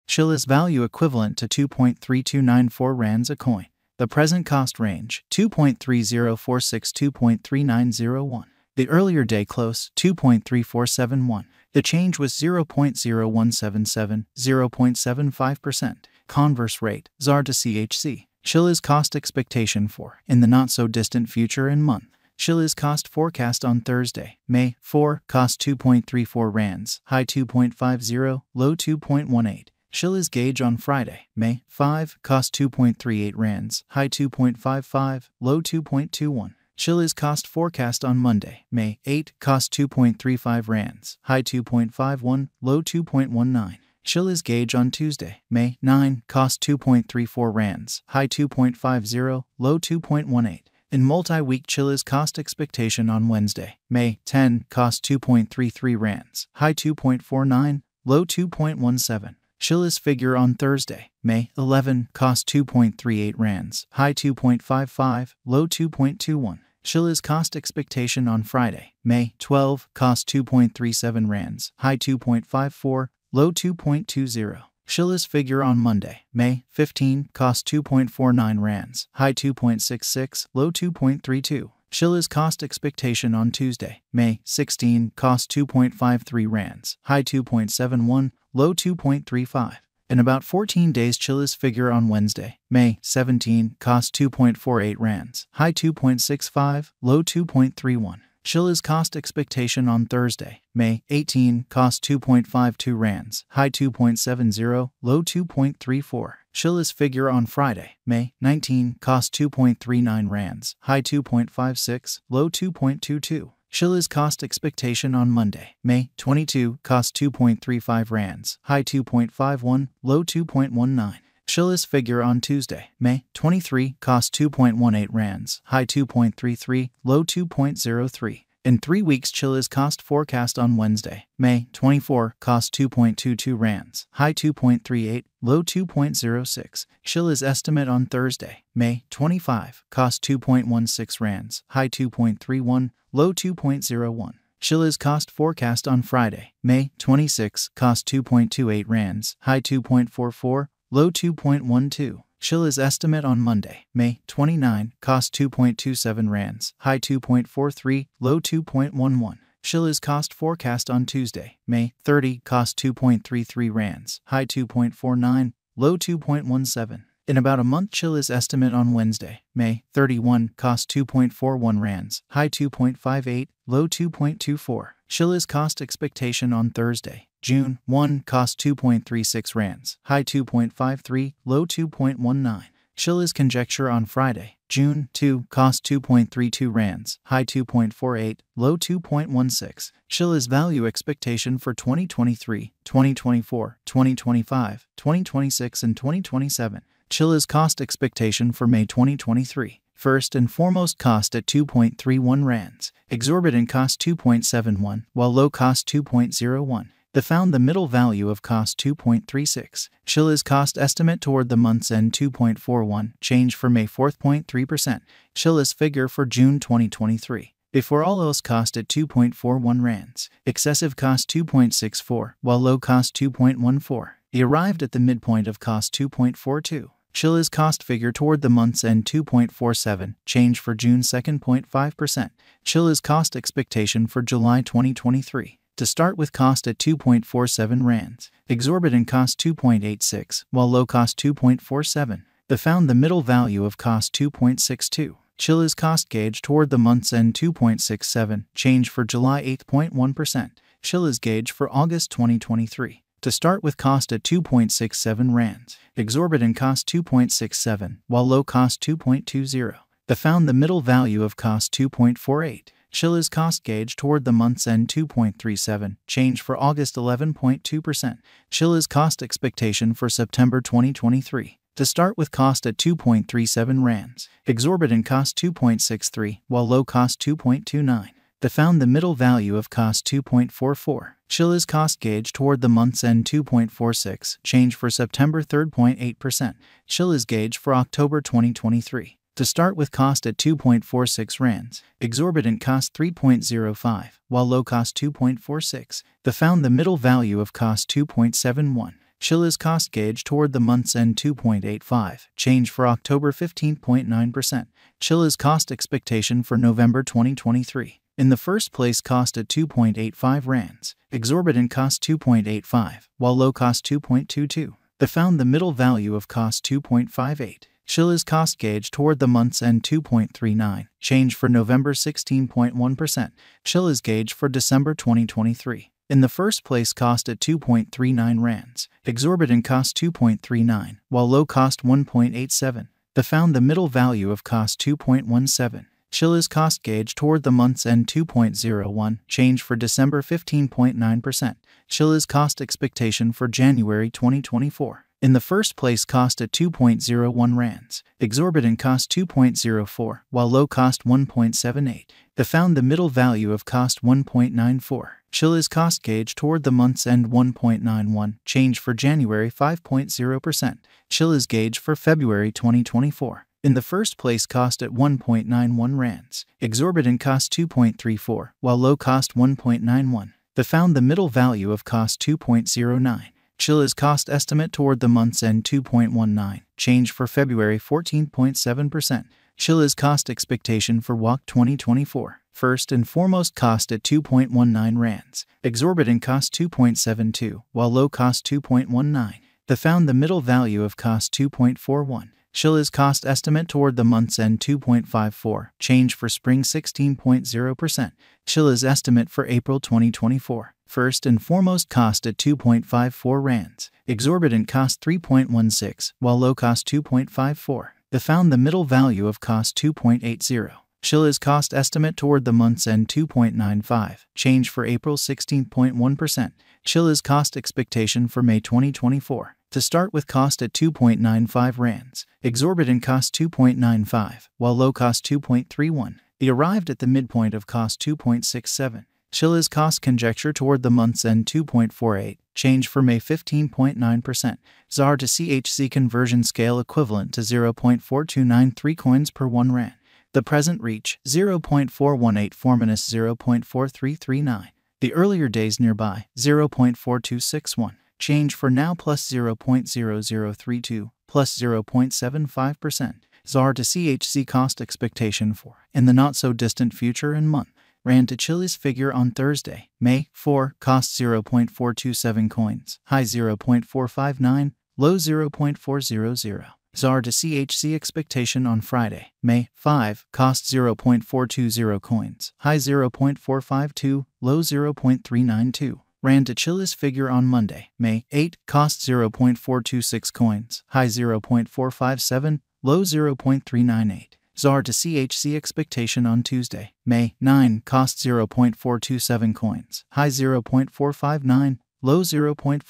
Chiliz value equivalent to 2.3294 rands a coin. The present cost range, 2.3046 to 2.3901. The earlier day close, 2.3471. The change was 0.0177, 0.75%. Converse rate, ZAR to CHC. Chiliz cost expectation for, in the not-so-distant future and month. Chiliz cost forecast on Thursday, May 4, cost 2.34 rands, high 2.50, low 2.18. Chiliz gauge on Friday, May 5, cost 2.38 rands, high 2.55, low 2.21. Chiliz cost forecast on Monday, May 8, cost 2.35 rands, high 2.51, low 2.19. Chiliz gauge on Tuesday, May 9, cost 2.34 rands, high 2.50, low 2.18. In multi-week Chiliz cost expectation on Wednesday, May 10, cost 2.33 rands, high 2.49, low 2.17. Chiliz figure on Thursday, May 11, cost 2.38 rands, high 2.55, low 2.21. Chiliz cost expectation on Friday, May 12, cost 2.37 rands, high 2.54, low 2.20. Chiliz figure on Monday, May 15, cost 2.49 rands, high 2.66, low 2.32. Chiliz cost expectation on Tuesday, May 16, cost 2.53 rands, high 2.71, low 2.35. In about 14 days Chiliz figure on Wednesday, May 17, cost 2.48 rands, high 2.65, low 2.31. Chiliz cost expectation on Thursday, May 18, cost 2.52 rands, high 2.70, low 2.34. Chiliz figure on Friday, May 19, cost 2.39 rands, high 2.56, low 2.22. Chiliz cost expectation on Monday, May 22, cost 2.35 rands, high 2.51, low 2.19. Chiliz figure on Tuesday, May 23, cost 2.18 rands, high 2.33, low 2.03. In 3 weeks Chiliz cost forecast on Wednesday, May 24, cost 2.22 rands, high 2.38, low 2.06. Chiliz estimate on Thursday, May 25, cost 2.16 rands, high 2.31, low 2.01. Chiliz cost forecast on Friday, May 26, cost 2.28 rands, high 2.44, low 2.12. Chiliz estimate on Monday, May 29, cost 2.27 rands, high 2.43, low 2.11. Chiliz cost forecast on Tuesday, May 30, cost 2.33 rands, high 2.49, low 2.17. In about a month Chiliz estimate on Wednesday, May 31, cost 2.41 rands, high 2.58, low 2.24. Chiliz cost expectation on Thursday, June 1, cost 2.36 rands, high 2.53, low 2.19. Chiliz conjecture on Friday, June 2, cost 2.32 rands, high 2.48, low 2.16. Chiliz value expectation for 2023, 2024, 2025, 2026, and 2027. Chiliz cost expectation for May 2023. First and foremost cost at 2.31 rands. Exorbitant cost 2.71, while low cost 2.01. They found the middle value of cost 2.36. Chiliz cost estimate toward the month's end 2.41, change for May 4.3%. Chiliz figure for June 2023. Before all else cost at 2.41 rands. Excessive cost 2.64, while low cost 2.14. He arrived at the midpoint of cost 2.42. Chiliz cost figure toward the month's end 2.47, change for June 2.5%. Chiliz cost expectation for July 2023. To start with cost at 2.47 rands. Exorbitant cost 2.86, while low cost 2.47. They found the middle value of cost 2.62. Chiliz cost gauge toward the month's end 2.67, change for July 8.1%. Chiliz gauge for August 2023. To start with cost at 2.67 rands. Exorbitant cost 2.67, while low cost 2.20. They found the middle value of cost 2.48. Chiliz cost gauge toward the month's end 2.37, change for August 11.2%. Chiliz cost expectation for September 2023. To start with cost at 2.37 rands. Exorbitant cost 2.63, while low cost 2.29. They found the middle value of cost 2.44. Chiliz cost gauge toward the month's end 2.46, change for September 3.8%. Chiliz gauge for October 2023. To start with cost at 2.46 rands. Exorbitant cost 3.05, while low cost 2.46. They found the middle value of cost 2.71. Chiliz cost gauge toward the month's end 2.85, change for October 15.9%. Chiliz cost expectation for November 2023. In the first place, cost at 2.85 rands, exorbitant cost 2.85, while low cost 2.22. They found the middle value of cost 2.58. Chiliz cost gauge toward the month's end 2.39, change for November 16.1%. Chiliz gauge for December 2023. In the first place, cost at 2.39 rands, exorbitant cost 2.39, while low cost 1.87. They found the middle value of cost 2.17. Chiliz cost gauge toward the month's end 2.01, change for December 15.9%. Chiliz cost expectation for January 2024. In the first place, cost at 2.01 rands, exorbitant cost 2.04, while low cost 1.78. They found the middle value of cost 1.94. Chiliz cost gauge toward the month's end 1.91, change for January 5.0%. Chiliz gauge for February 2024. In the first place, cost at 1.91 rands, exorbitant cost 2.34, while low cost 1.91. They found the middle value of cost 2.09. Chiliz cost estimate toward the month's end 2.19, change for February 14.7%. Chiliz cost expectation for WOC 2024. First and foremost, cost at 2.19 rands, exorbitant cost 2.72, while low cost 2.19. They found the middle value of cost 2.41. Chiliz cost estimate toward the month's end 2.54, change for spring 16.0%. Chiliz estimate for April 2024. First and foremost, cost at 2.54 rands, exorbitant cost 3.16, while low cost 2.54. They found the middle value of cost 2.80. Chiliz cost estimate toward the month's end 2.95, change for April 16.1%. Chiliz cost expectation for May 2024. To start with, cost at 2.95 rands, exorbitant cost 2.95, while low cost 2.31. They arrived at the midpoint of cost 2.67. Chiliz cost conjecture toward the month's end 2.48, change for May 15.9%. ZAR to CHZ conversion scale equivalent to 0.4293 coins per 1 rand. The present reach 0.418 minus 0.4339. The earlier days nearby 0.4261. Change for now plus 0.0032, plus 0.75%. ZAR to CHZ cost expectation for, in the not-so-distant future and month. Rand to Chiliz figure on Thursday, May 4, cost 0.427 coins, high 0.459, low 0.400. ZAR to CHZ expectation on Friday, May 5, cost 0.420 coins, high 0.452, low 0.392. Rand to Chiliz figure on Monday, May 8, cost 0.426 coins, high 0.457, low 0.398. ZAR to CHZ expectation on Tuesday, May 9, cost 0.427 coins, high 0.459, low 0.4